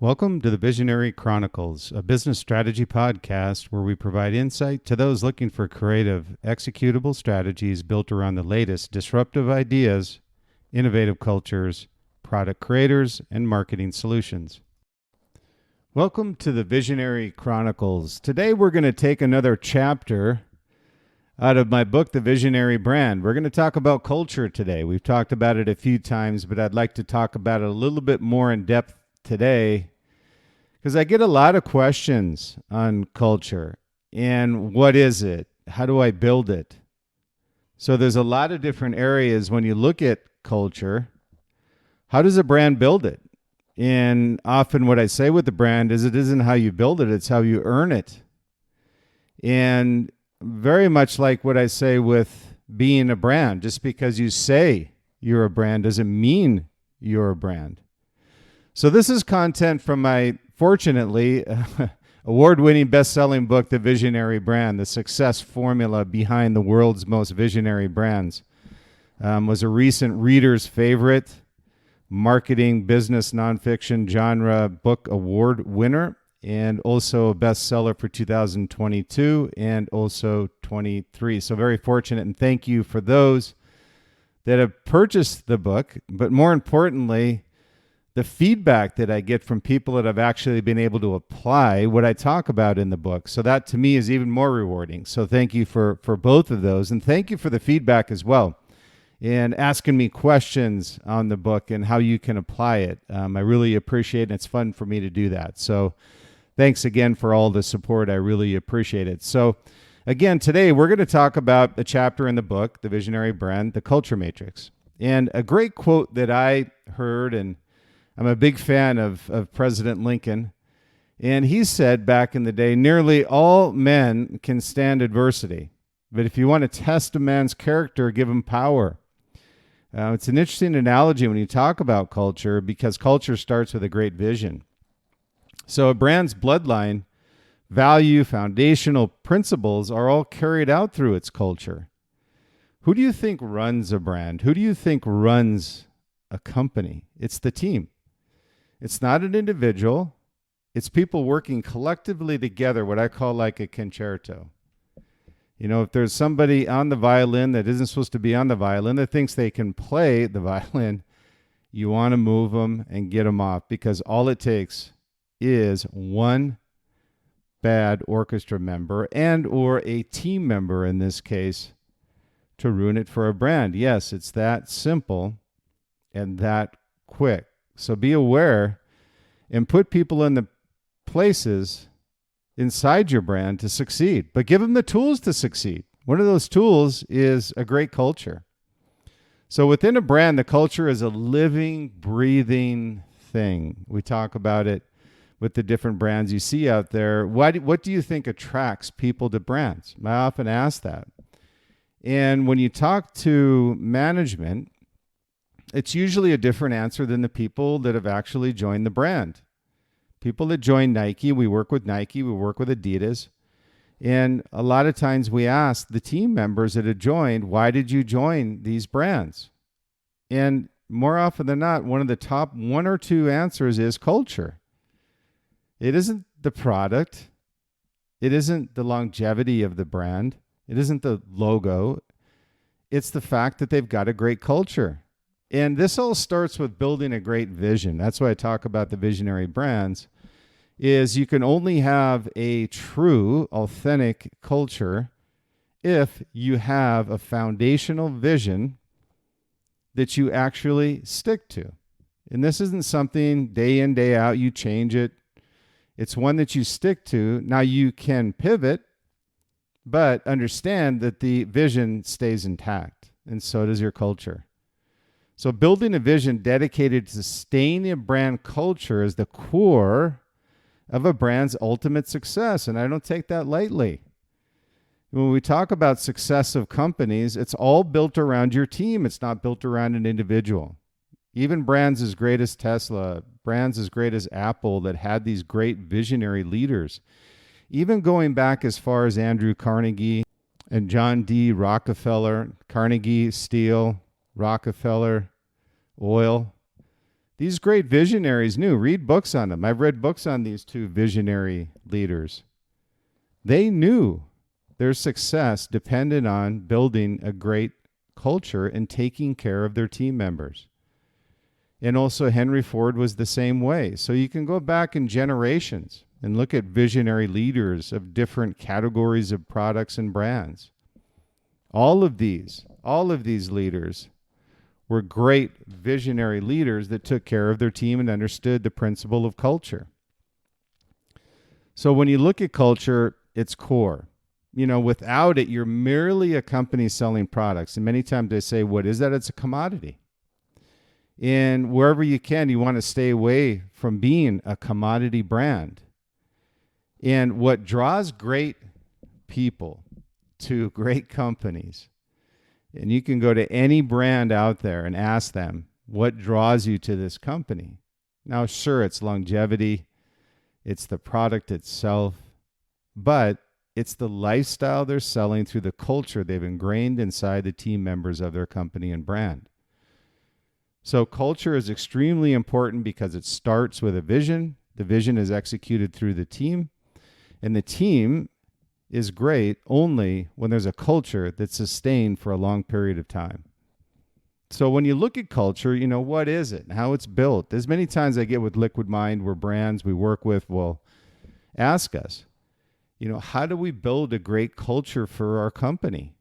Welcome to the Visionary Chronicles, a business strategy podcast where we provide insight to those looking for creative, executable strategies built around the latest disruptive ideas, innovative cultures, product creators, and marketing solutions. Welcome to the Visionary Chronicles. Today we're going to take another chapter out of my book, The Visionary Brand. We're going to talk about culture today. We've talked about it a few times, but I'd like to talk about it a little bit more in depth today, because I get a lot of questions on culture and what is it? How do I build it? So there's a lot of different areas when you look at culture. How does a brand build it? And often what I say with the brand is it isn't how you build it, it's how you earn it. And very much like what I say with being a brand, just because you say you're a brand doesn't mean you're a brand. So this is content from my, fortunately, award-winning best-selling book, The Visionary Brand, the success formula behind the world's most visionary brands. Was a recent reader's favorite, marketing, business, nonfiction genre book award winner, and also a bestseller for 2022 and also 23. So very fortunate, and thank you for those that have purchased the book, but more importantly, the feedback that I get from people that have actually been able to apply what I talk about in the book. So that to me is even more rewarding. So thank you for both of those. And thank you for the feedback as well and asking me questions on the book and how you can apply it. I really appreciate it. And it's fun for me to do that. So thanks again for all the support. I really appreciate it. So again, today we're going to talk about a chapter in the book, The Visionary Brand, the Culture Matrix. And a great quote that I heard, and I'm a big fan of President Lincoln, and he said back in the day, nearly all men can stand adversity, but if you want to test a man's character, give him power. It's an interesting analogy when you talk about culture, because culture starts with a great vision. So a brand's bloodline, value, foundational principles are all carried out through its culture. Who do you think runs a brand? Who do you think runs a company? It's the team. It's not an individual. It's people working collectively together, what I call like a concerto. You know, if there's somebody on the violin that isn't supposed to be on the violin that thinks they can play the violin, you want to move them and get them off, because all it takes is one bad orchestra member and or a team member in this case to ruin it for a brand. Yes, it's that simple and that quick. So be aware and put people in the places inside your brand to succeed, but give them the tools to succeed. One of those tools is a great culture. So within a brand, the culture is a living, breathing thing. We talk about it with the different brands you see out there. What do you think attracts people to brands? I often ask that. And when you talk to management, it's usually a different answer than the people that have actually joined the brand. People that join Nike, we work with Nike, we work with Adidas. And a lot of times we ask the team members that have joined, why did you join these brands? And more often than not, one of the top one or two answers is culture. It isn't the product. It isn't the longevity of the brand. It isn't the logo. It's the fact that they've got a great culture. And this all starts with building a great vision. That's why I talk about the visionary brands, is you can only have a true, authentic culture if you have a foundational vision that you actually stick to. And this isn't something day in, day out, you change it. It's one that you stick to. Now you can pivot, but understand that the vision stays intact, and so does your culture. So building a vision dedicated to sustaining a brand culture is the core of a brand's ultimate success, and I don't take that lightly. When we talk about success of companies, it's all built around your team. It's not built around an individual. Even brands as great as Tesla, brands as great as Apple that had these great visionary leaders, even going back as far as Andrew Carnegie and John D. Rockefeller, Carnegie, Steel, Rockefeller, oil. These great visionaries knew. Read books on them. I've read books on these two visionary leaders. They knew their success depended on building a great culture and taking care of their team members. And also Henry Ford was the same way. So you can go back in generations and look at visionary leaders of different categories of products and brands. All of these leaders were great visionary leaders that took care of their team and understood the principle of culture. So when you look at culture, it's core. Without it, you're merely a company selling products. And many times they say, what is that? It's a commodity. And wherever you can, you want to stay away from being a commodity brand. And what draws great people to great companies, and you can go to any brand out there and ask them, what draws you to this company? Now, sure, it's longevity, it's the product itself, but it's the lifestyle they're selling through the culture they've ingrained inside the team members of their company and brand. So culture is extremely important because it starts with a vision. The vision is executed through the team, and the team is great only when there's a culture that's sustained for a long period of time. So when you look at culture, what is it and how it's built? There's many times I get with Liquid Mind where brands we work with will ask us, how do we build a great culture for our company?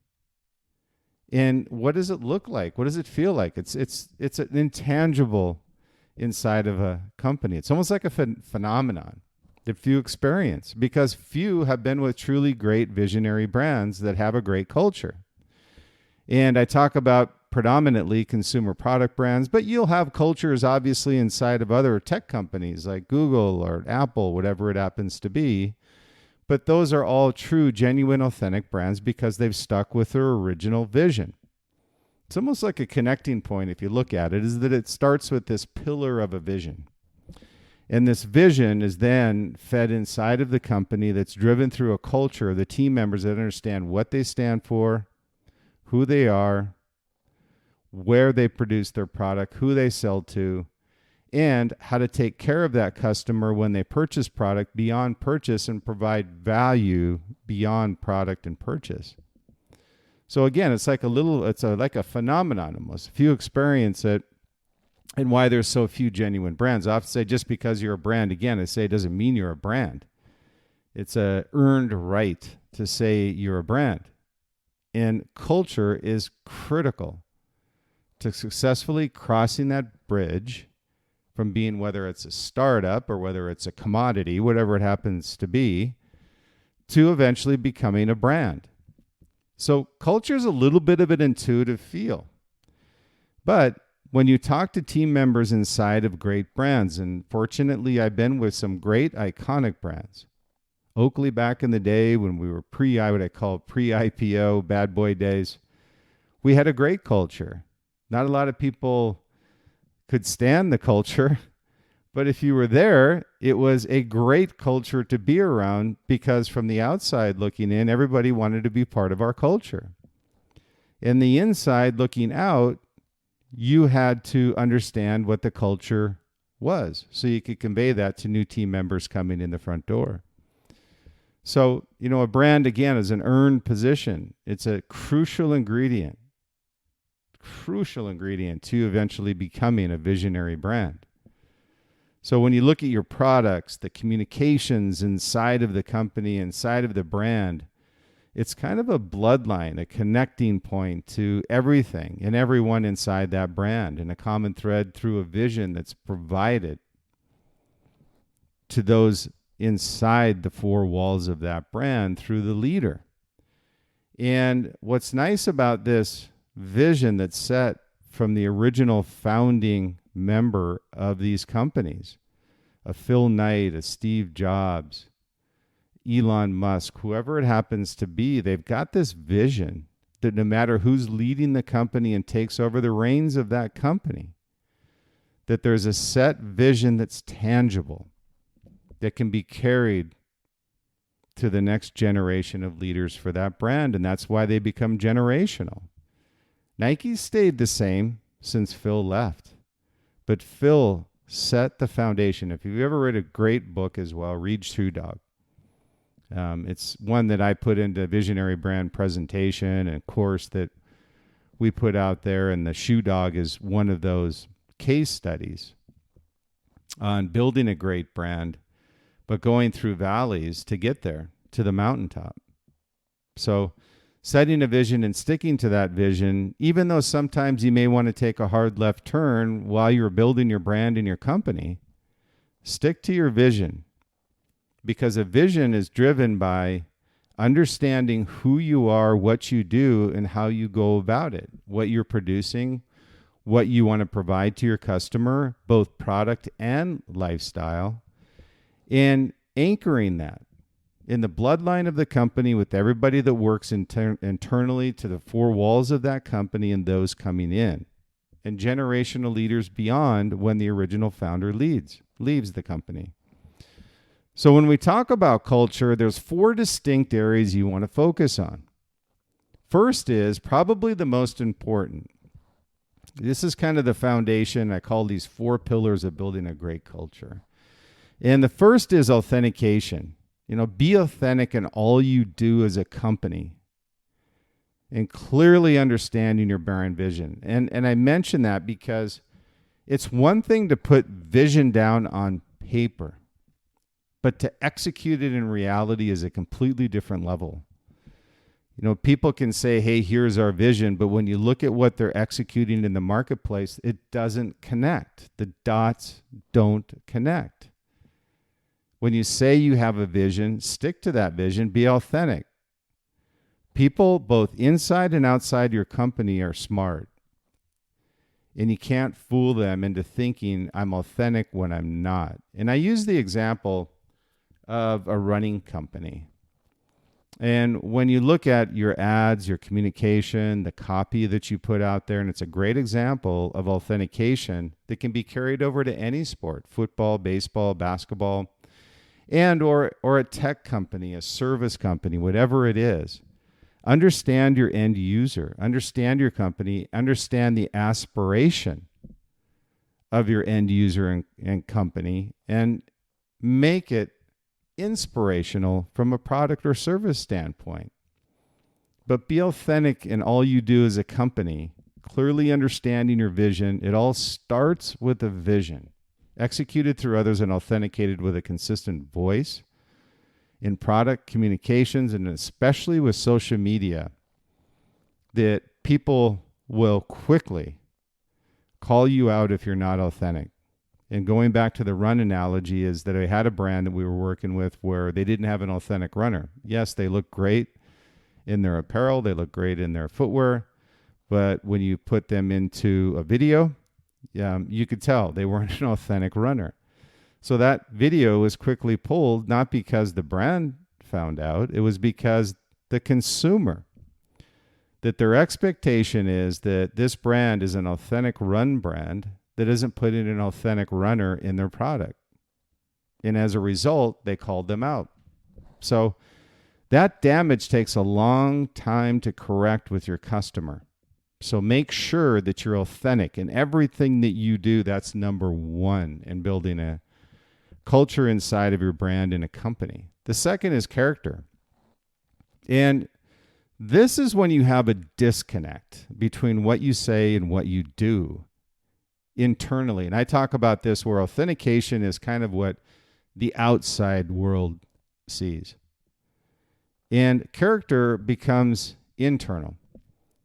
And what does it look like? What does it feel like? It's an intangible inside of a company. It's almost like a phenomenon that few experience because few have been with truly great visionary brands that have a great culture. And I talk about predominantly consumer product brands, but you'll have cultures obviously inside of other tech companies like Google or Apple, whatever it happens to be. But those are all true, genuine, authentic brands because they've stuck with their original vision. It's almost like a connecting point, if you look at it, is that it starts with this pillar of a vision. And this vision is then fed inside of the company that's driven through a culture of the team members that understand what they stand for, who they are, where they produce their product, who they sell to, and how to take care of that customer when they purchase product beyond purchase and provide value beyond product and purchase. So again, it's like like a phenomenon almost. If you experience it, and why there's so few genuine brands. I often say just because you're a brand, again, I say it doesn't mean you're a brand. It's a earned right to say you're a brand. And culture is critical to successfully crossing that bridge from being, whether it's a startup or whether it's a commodity, whatever it happens to be, to eventually becoming a brand. So culture is a little bit of an intuitive feel. But when you talk to team members inside of great brands, and fortunately I've been with some great iconic brands. Oakley back in the day when we were pre-IPO, bad boy days, we had a great culture. Not a lot of people could stand the culture, but if you were there, it was a great culture to be around because from the outside looking in, everybody wanted to be part of our culture. And the inside looking out, you had to understand what the culture was so you could convey that to new team members coming in the front door. So, a brand, again, is an earned position. It's a crucial ingredient to eventually becoming a visionary brand. So when you look at your products, the communications inside of the company, inside of the brand, it's kind of a bloodline, a connecting point to everything and everyone inside that brand, and a common thread through a vision that's provided to those inside the four walls of that brand through the leader. And what's nice about this vision that's set from the original founding member of these companies, a Phil Knight, a Steve Jobs, Elon Musk, whoever it happens to be, they've got this vision that no matter who's leading the company and takes over the reins of that company, that there's a set vision that's tangible, that can be carried to the next generation of leaders for that brand. And that's why they become generational. Nike stayed the same since Phil left, but Phil Set the foundation. If you've ever read a great book as well, read Shoe Dog. It's one that I put into Visionary Brand Presentation and course that we put out there, and the Shoe Dog is one of those case studies on building a great brand, but going through valleys to get there, to the mountaintop. So setting a vision and sticking to that vision, even though sometimes you may want to take a hard left turn while you're building your brand and your company, stick to your vision, because a vision is driven by understanding who you are, what you do, and how you go about it, what you're producing, what you want to provide to your customer, both product and lifestyle, and anchoring that in the bloodline of the company with everybody that works internally to the four walls of that company and those coming in, and generational leaders beyond when the original founder leaves the company. So when we talk about culture, there's 4 distinct areas you want to focus on. First is probably the most important. This is kind of the foundation. I call these 4 pillars of building a great culture. And the first is authentication. Be authentic in all you do as a company and clearly understanding your brand vision. And I mention that because it's one thing to put vision down on paper, but to execute it in reality is a completely different level. People can say, hey, here's our vision, but when you look at what they're executing in the marketplace, it doesn't connect. The dots don't connect. When you say you have a vision, stick to that vision, be authentic. People both inside and outside your company are smart. And you can't fool them into thinking I'm authentic when I'm not. And I use the example of a running company. And when you look at your ads, your communication, the copy that you put out there, and it's a great example of authentication that can be carried over to any sport, football, baseball, basketball, and or a tech company, a service company, whatever it is. Understand your end user, understand your company, understand the aspiration of your end user and company, and make it inspirational from a product or service standpoint. But be authentic in all you do as a company, clearly understanding your vision. It all starts with a vision, executed through others and authenticated with a consistent voice in product communications, and especially with social media, that people will quickly call you out if you're not authentic. And going back to the run analogy is that I had a brand that we were working with where they didn't have an authentic runner. Yes, they look great in their apparel. They look great in their footwear. But when you put them into a video, you could tell they weren't an authentic runner. So that video was quickly pulled, not because the brand found out. It was because the consumer, that their expectation is that this brand is an authentic run brand that isn't putting an authentic runner in their product. And as a result, they called them out. So that damage takes a long time to correct with your customer. So make sure that you're authentic in everything that you do. That's number 1 in building a culture inside of your brand and a company. The second is character. And this is when you have a disconnect between what you say and what you do internally. And I talk about this where authentication is kind of what the outside world sees. And character becomes internal,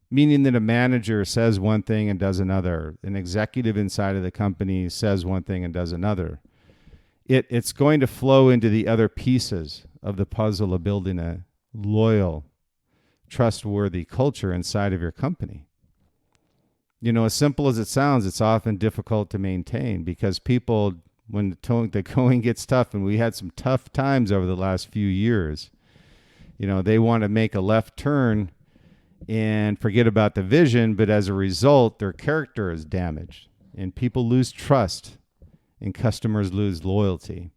meaning that a manager says one thing and does another. An executive inside of the company says one thing and does another. It's going to flow into the other pieces of the puzzle of building a loyal, trustworthy culture inside of your company. As simple as it sounds, it's often difficult to maintain because people, when the going gets tough, and we had some tough times over the last few years, they want to make a left turn and forget about the vision, but as a result, their character is damaged and people lose trust and customers lose loyalty.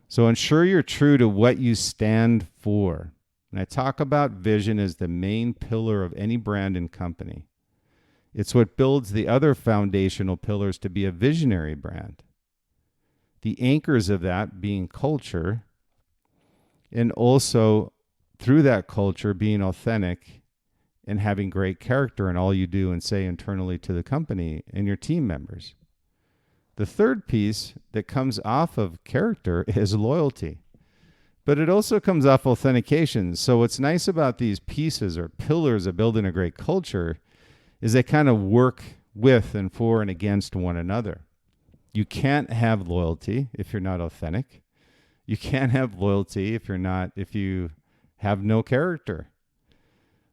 So ensure you're true to what you stand for. And I talk about vision as the main pillar of any brand and company. It's what builds the other foundational pillars to be a visionary brand. The anchors of that being culture, and also through that culture being authentic and having great character in all you do and say internally to the company and your team members. The third piece that comes off of character is loyalty, but it also comes off authentication. So what's nice about these pieces or pillars of building a great culture is they kind of work with and for and against one another. You can't have loyalty if you're not authentic. You can't have loyalty if you have no character.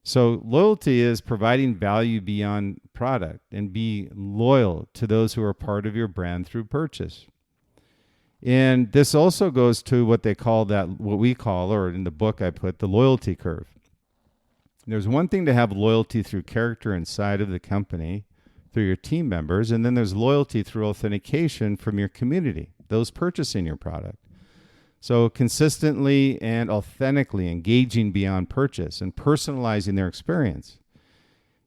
So loyalty is providing value beyond product and be loyal to those who are part of your brand through purchase. And this also goes to what we call, or in the book I put, the loyalty curve. There's one thing to have loyalty through character inside of the company, through your team members, and then there's loyalty through authentication from your community, those purchasing your product. So consistently and authentically engaging beyond purchase and personalizing their experience.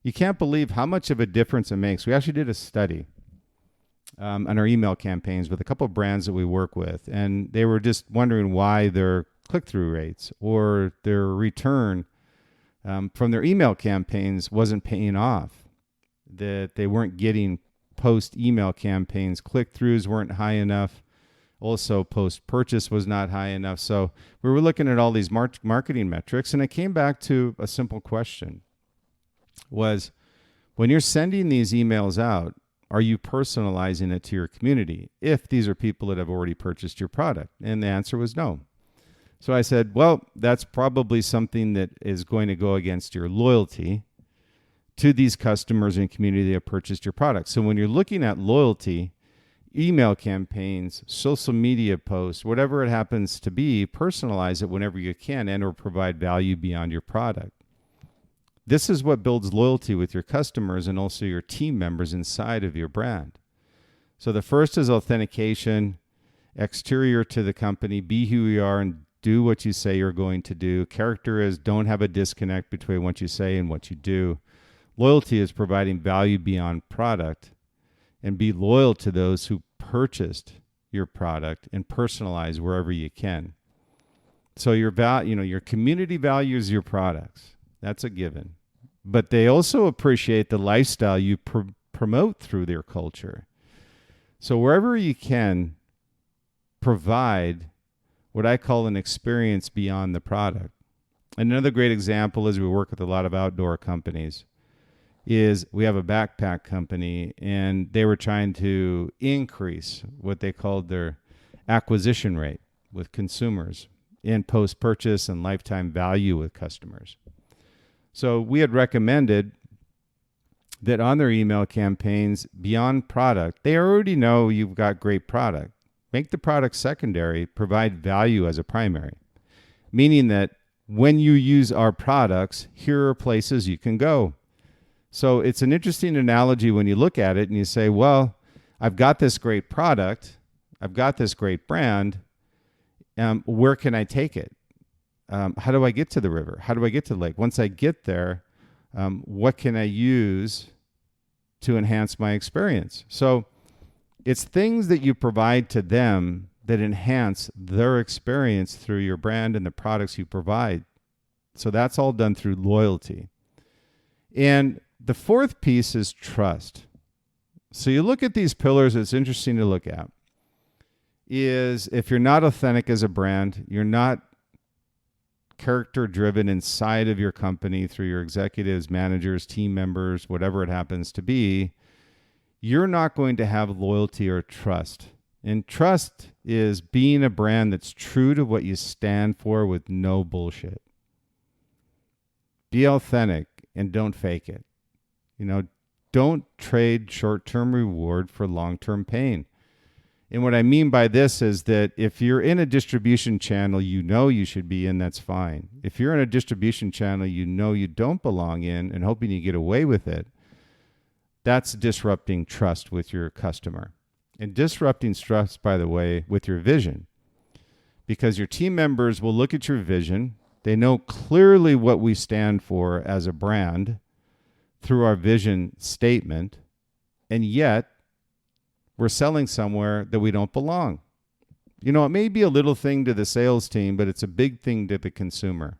You can't believe how much of a difference it makes. We actually did a study on our email campaigns with a couple of brands that we work with, and they were just wondering why their click-through rates or their return from their email campaigns wasn't paying off, that they weren't getting post-email campaigns. Click-throughs weren't high enough. Also, post-purchase was not high enough. So we were looking at all these marketing metrics, and it came back to a simple question. Was, when you're sending these emails out, are you personalizing it to your community if these are people that have already purchased your product? And the answer was no. So I said, well, that's probably something that is going to go against your loyalty to these customers and community that have purchased your product. So when you're looking at loyalty, email campaigns, social media posts, whatever it happens to be, personalize it whenever you can and or provide value beyond your product. This is what builds loyalty with your customers and also your team members inside of your brand. So the first is authentication, exterior to the company, be who you are and do what you say you're going to do. Character is don't have a disconnect between what you say and what you do. Loyalty is providing value beyond product, and be loyal to those who purchased your product and personalize wherever you can. So your community values your products. That's a given. But they also appreciate the lifestyle you promote through their culture. So wherever you can, provide what I call an experience beyond the product. Another great example is we work with a lot of outdoor companies. Is we have a backpack company, and they were trying to increase what they called their acquisition rate with consumers in post-purchase and lifetime value with customers. So we had recommended that on their email campaigns, beyond product, they already know you've got great product. Make the product secondary, provide value as a primary, meaning that when you use our products, here are places you can go. So it's an interesting analogy when you look at it and you say, well, I've got this great product. I've got this great brand. Where can I take it? How do I get to the river? How do I get to the lake? Once I get there, what can I use to enhance my experience? So it's things that you provide to them that enhance their experience through your brand and the products you provide. So that's all done through loyalty. And the fourth piece is trust. So you look at these pillars, it's interesting to look at, is if you're not authentic as a brand, you're not character driven inside of your company through your executives, managers, team members, whatever it happens to be, you're not going to have loyalty or trust. And trust is being a brand that's true to what you stand for with no bullshit. Be authentic and don't fake it. Don't trade short-term reward for long-term pain. And what I mean by this is that if you're in a distribution channel you should be in, that's fine. If you're in a distribution channel you don't belong in and hoping you get away with it, that's disrupting trust with your customer. And disrupting trust, by the way, with your vision. Because your team members will look at your vision. They know clearly what we stand for as a brand through our vision statement, and yet we're selling somewhere that we don't belong. It may be a little thing to the sales team, but it's a big thing to the consumer.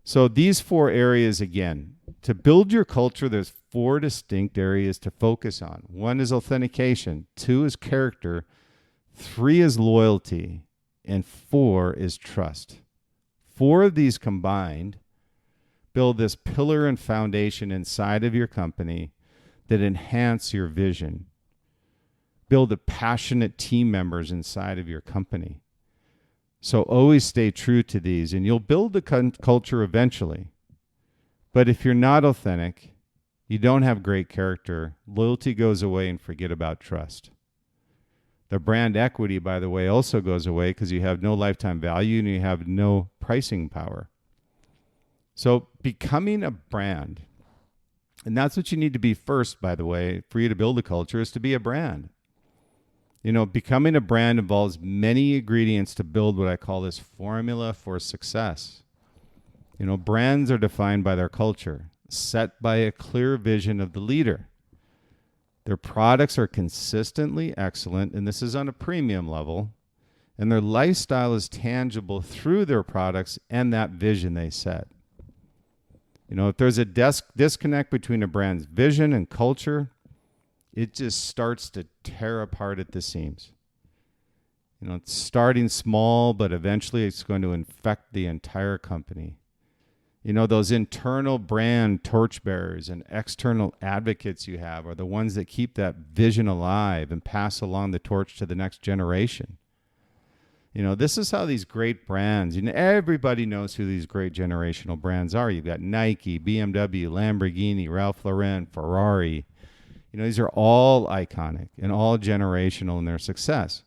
So these 4 areas, again, to build your culture, there's 4 distinct areas to focus on. 1 is authentication, 2 is character, 3 is loyalty, and 4 is trust. 4 of these combined build this pillar and foundation inside of your company that enhance your vision. Build the passionate team members inside of your company. So always stay true to these, and you'll build the culture eventually. But if you're not authentic, you don't have great character, loyalty goes away, and forget about trust. The brand equity, by the way, also goes away because you have no lifetime value and you have no pricing power. So becoming a brand, and that's what you need to be first, by the way, for you to build a culture, is to be a brand. Becoming a brand involves many ingredients to build what I call this formula for success. Brands are defined by their culture, set by a clear vision of the leader. Their products are consistently excellent, and this is on a premium level, and their lifestyle is tangible through their products and that vision they set. If there's a disconnect between a brand's vision and culture, it just starts to tear apart at the seams. It's starting small, but eventually it's going to infect the entire company. Those internal brand torchbearers and external advocates you have are the ones that keep that vision alive and pass along the torch to the next generation. This is how these great brands, everybody knows who these great generational brands are. You've got Nike, BMW, Lamborghini, Ralph Lauren, Ferrari. These are all iconic and all generational in their success.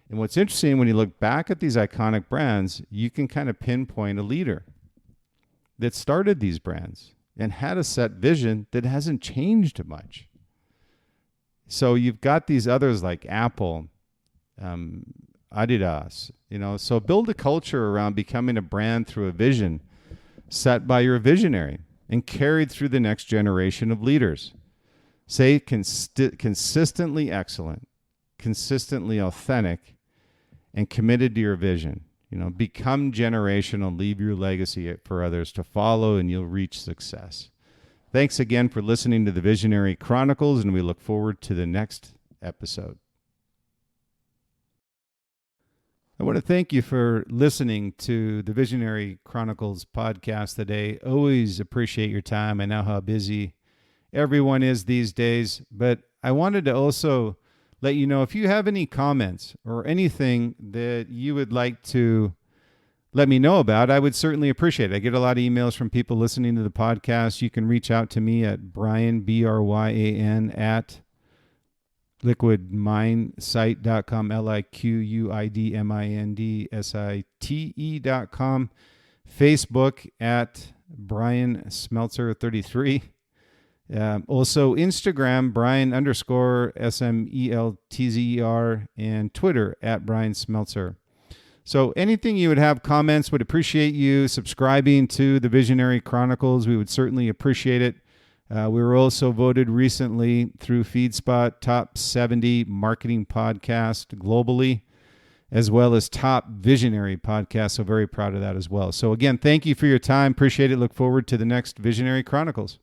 And what's interesting, when you look back at these iconic brands, you can kind of pinpoint a leader that started these brands and had a set vision that hasn't changed much. So you've got these others like Apple, Adidas, so build a culture around becoming a brand through a vision set by your visionary and carried through the next generation of leaders. Say consistently excellent, consistently authentic, and committed to your vision. Become generational, leave your legacy for others to follow, and you'll reach success. Thanks again for listening to the Visionary Chronicles, and we look forward to the next episode. I want to thank you for listening to the Visionary Chronicles podcast today. Always appreciate your time. I know how busy everyone is these days, but I wanted to also let you know if you have any comments or anything that you would like to let me know about, I would certainly appreciate it. I get a lot of emails from people listening to the podcast. You can reach out to me at Bryan, Bryan, at liquidmindsite.com, liquidmindsite.com, Facebook at Bryan Smeltzer 33. Also Instagram, Bryan_SMELTZER, and Twitter at Bryan Smeltzer. So anything you would have comments, would appreciate you subscribing to the Visionary Chronicles. We would certainly appreciate it. We were also voted recently through FeedSpot top 70 marketing podcast globally, as well as top visionary podcast. So very proud of that as well. So again, thank you for your time. Appreciate it. Look forward to the next Visionary Chronicles.